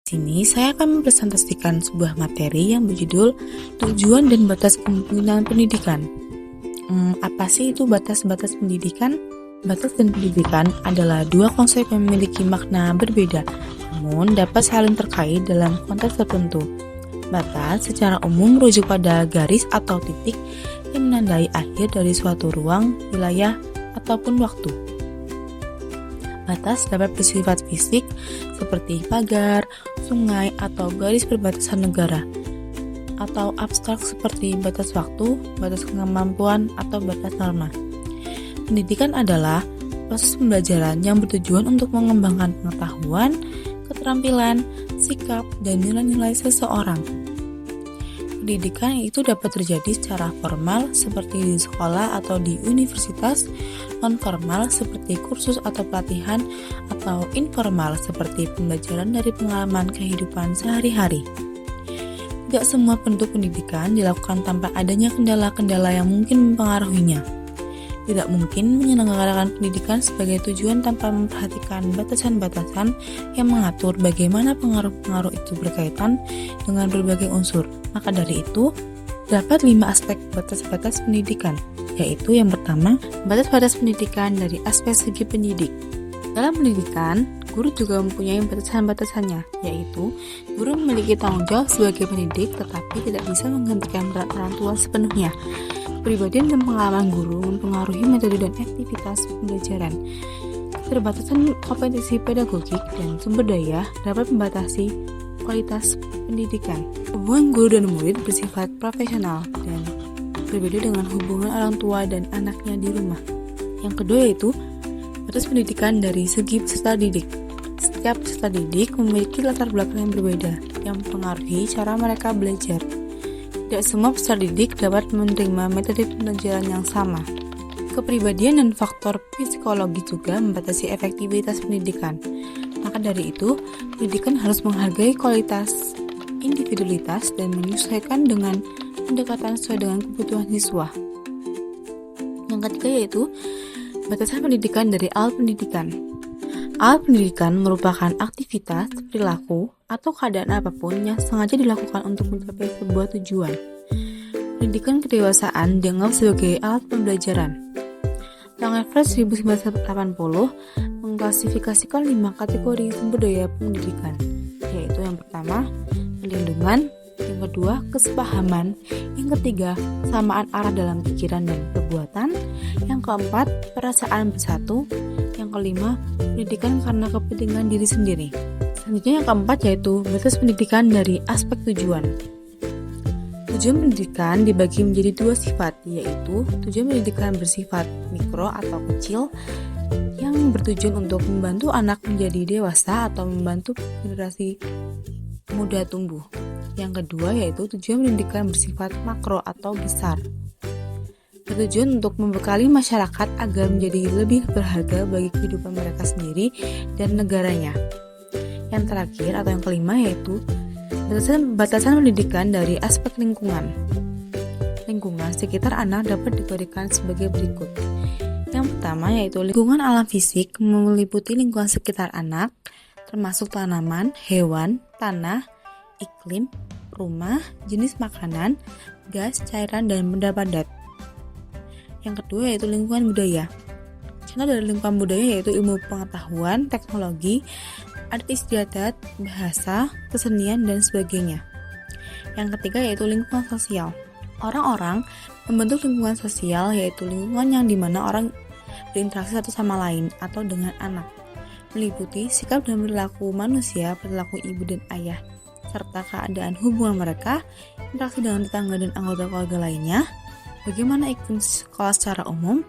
Sini saya akan mempresentasikan sebuah materi yang berjudul Tujuan dan Batas Kepemimpinan Pendidikan. Apa sih itu batas-batas pendidikan? Batas dan pendidikan adalah dua konsep yang memiliki makna berbeda, namun dapat saling terkait dalam konteks tertentu. Batas secara umum merujuk pada garis atau titik yang menandai akhir dari suatu ruang, wilayah, ataupun waktu. Batas dapat bersifat fisik seperti pagar, sungai, atau garis perbatasan negara, atau abstrak seperti batas waktu, batas kemampuan, atau batas norma. Pendidikan adalah proses pembelajaran yang bertujuan untuk mengembangkan pengetahuan, keterampilan, sikap, dan nilai-nilai seseorang. Pendidikan itu dapat terjadi secara formal seperti di sekolah atau di universitas, non-formal seperti kursus atau pelatihan, atau informal seperti pembelajaran dari pengalaman kehidupan sehari-hari. Tidak semua bentuk pendidikan dilakukan tanpa adanya kendala-kendala yang mungkin mempengaruhinya. Tidak mungkin menyelenggarakan pendidikan sebagai tujuan tanpa memperhatikan batasan-batasan yang mengatur bagaimana pengaruh-pengaruh itu berkaitan dengan berbagai unsur. Maka dari itu, terdapat 5 aspek batas-batas pendidikan, yaitu yang pertama, batas-batas pendidikan dari aspek segi pendidik. Dalam pendidikan, guru juga mempunyai batasan-batasannya, yaitu guru memiliki tanggung jawab sebagai pendidik tetapi tidak bisa menggantikan peran orang tua sepenuhnya. Kepribadian dan pengalaman guru mempengaruhi metode dan aktivitas pembelajaran. Keterbatasan kompetensi pedagogik dan sumber daya dapat membatasi kualitas pendidikan. Hubungan guru dan murid bersifat profesional dan berbeda dengan hubungan orang tua dan anaknya di rumah. Yang kedua yaitu batas pendidikan dari segi peserta didik. Setiap peserta didik memiliki latar belakang yang berbeda yang mempengaruhi cara mereka belajar. Tidak semua peserta didik dapat menerima metode pembelajaran yang sama. Kepribadian dan faktor psikologi juga membatasi efektivitas pendidikan. Maka dari itu, pendidikan harus menghargai kualitas individualitas dan menyesuaikan dengan pendekatan sesuai dengan kebutuhan siswa. Yang ketiga yaitu batasan pendidikan dari alat pendidikan. Alat pendidikan merupakan aktivitas, perilaku, atau keadaan apapun yang sengaja dilakukan untuk mencapai sebuah tujuan. Pendidikan kedewasaan dianggap sebagai alat pembelajaran. Langenfeld 1980 mengklasifikasikan 5 kategori sumber daya pendidikan, yaitu yang pertama, perlindungan, yang kedua, kesepahaman, yang ketiga, kesamaan arah dalam pikiran dan perbuatan, yang keempat, perasaan bersatu, yang kelima, pendidikan karena kepentingan diri sendiri. Selanjutnya yang keempat yaitu batas pendidikan dari aspek tujuan. Tujuan pendidikan dibagi menjadi 2 sifat, yaitu tujuan pendidikan bersifat mikro atau kecil yang bertujuan untuk membantu anak menjadi dewasa atau membantu generasi muda tumbuh. Yang kedua yaitu tujuan pendidikan bersifat makro atau besar, bertujuan untuk membekali masyarakat agar menjadi lebih berharga bagi kehidupan mereka sendiri dan negaranya. Yang terakhir atau yang kelima yaitu batasan pendidikan dari aspek lingkungan. Lingkungan sekitar anak dapat diberikan sebagai berikut. Yang pertama yaitu lingkungan alam fisik meliputi lingkungan sekitar anak, termasuk tanaman, hewan, tanah, iklim, rumah, jenis makanan, gas, cairan, dan benda padat. Yang kedua yaitu lingkungan budaya. Contoh dari lingkungan budaya yaitu ilmu pengetahuan, teknologi, adat istiadat, bahasa, kesenian, dan sebagainya. Yang ketiga yaitu lingkungan sosial. Orang-orang membentuk lingkungan sosial yaitu lingkungan yang dimana orang berinteraksi satu sama lain atau dengan anak, meliputi sikap dan perilaku manusia, perilaku ibu dan ayah, serta keadaan hubungan mereka, interaksi dengan tetangga dan anggota keluarga lainnya, bagaimana iklim sekolah secara umum,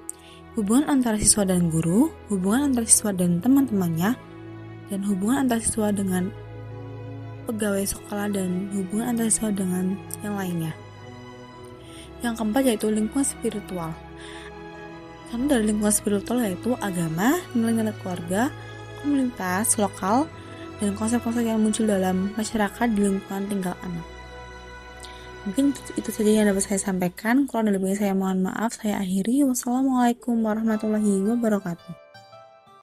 hubungan antara siswa dan guru, hubungan antara siswa dan teman-temannya, dan hubungan antara siswa dengan pegawai sekolah dan hubungan antara siswa dengan yang lainnya. Yang keempat yaitu lingkungan spiritual. Contoh dari lingkungan spiritual yaitu agama, nilai-nilai keluarga, komunitas, lokal, dan konsep-konsep yang muncul dalam masyarakat di lingkungan tinggal anak. Mungkin itu saja yang dapat saya sampaikan. Kurang dan lebihnya saya mohon maaf. Saya akhiri. Wassalamualaikum warahmatullahi wabarakatuh.